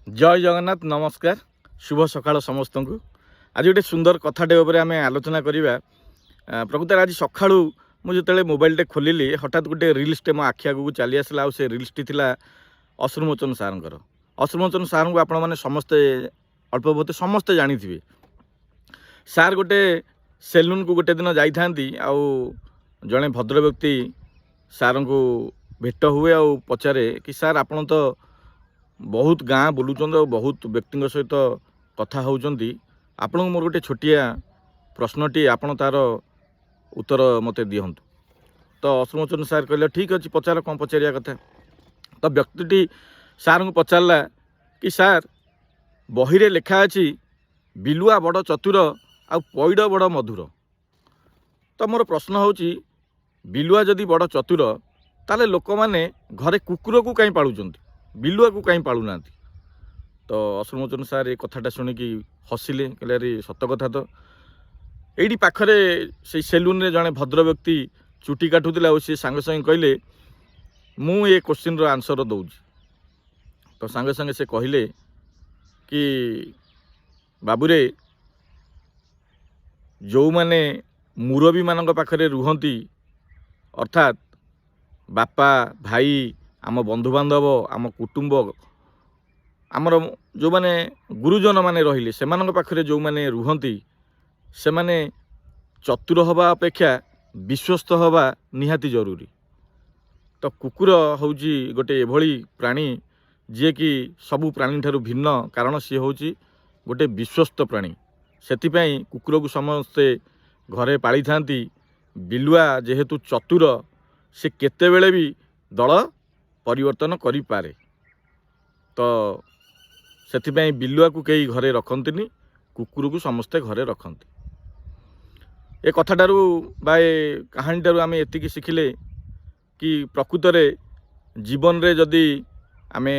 जय जगन्नाथ नमस्कार शुभ सकाळ समस्त को आज गोटे सुंदर कथाटे आम आलोचना करवा प्रकृत आज सका मुझे मोबाइल खोलिली हठात गोटे रिल्सटे मो आखि आगू चली आसला आ रिल्सटी थी अश्रुमोचन सारंकर। अश्रुमोचन सार को आपण मैंने समस्ते अल्प बहुत समस्ते जानी थे। सार गोटे सेलून को गोटे दिन जाई जड़े भद्र व्यक्ति सार को भेट हुए आ पचारे कि सार आपण तो बहुत गाँ बुलूचंद और बहुत व्यक्ति सहित कथा होउचंदी आपण मोर गोटे छोटिया प्रश्नटी आपण तार उत्तर मते दिहंतु। तो अश्रुमोचन सार कहले ठीक अच्छे पचार कौन पचारिया कथा। तो व्यक्ति सार को पचारला कि सार बहिरे लेखा अच्छी बिलुआ बड़ चतुर आ पैड़ बड़ मधुर। तो मोर प्रश्न होची बिलुआ जदि बड़ चतुर ताले लोक माने घरे कुकुर को कहीं पालुचंती बिलुआ को कहीं पालू ना। तो अश्रुमोचन सार ये कथाटा शुणिकी हसिले कहले अरे सत कथा। तो यही पाखरे से सेलून रे जड़े भद्र व्यक्ति चुटी काटुला सी सांगे सांगे कहले मु ये क्वेश्चन रो आंसर दौची। तो सांगे सांगे से कहले कि बाबूरे जो माने मुरबी मान पाखरे रुहंती अर्थात बापा भाई आम बंधुबांधव आम कुटुंब आमर जो माने गुरुजन माने रहिले से पाखरे जो माने रुहंती से माने चतुर हवा अपेक्षा विश्वस्त हवा निहाती जरूरी। तो कुकुर होउची गोटे एभली प्राणी जे कि सबु प्राणी ठारू भिन्न कारण सी होउची गोटे विश्वस्त प्राणी। सेतिपई कुकुर को समस्ते घरे पाली थांती। बिलुआ जेहेतु चतुर से केतेबेले भी दल परिवर्तन करि पारे। तो सेतिपई बिलुआ को कई घरे रखंतिनी कुकुर को समस्ते घरे रखंती। ए कथाटारू बा कहानीटारू आम एतिकी शिखिले कि प्रकृत रे जीवन रे जदि आमे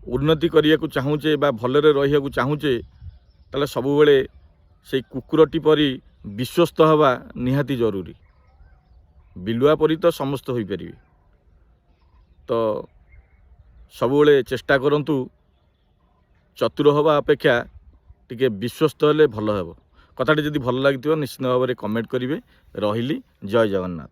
उन्नति करिया को चाहूचे बा भलरे रहिया को चाहूचे ताले सबु बेले से कुकुरटी परी विश्वस्त हवा निहाती जरूरी। बिलुआ परी तो समस्त होई परिबे। तो सबुबले चेष्टा करंतु चतुर हवा अपेक्षा टिके विश्वस्त हेले भल हेबो। कथाटी जदि भल लागिथिबो निश्चित भाव में कमेंट करेंगे। रहिली जय जगन्नाथ।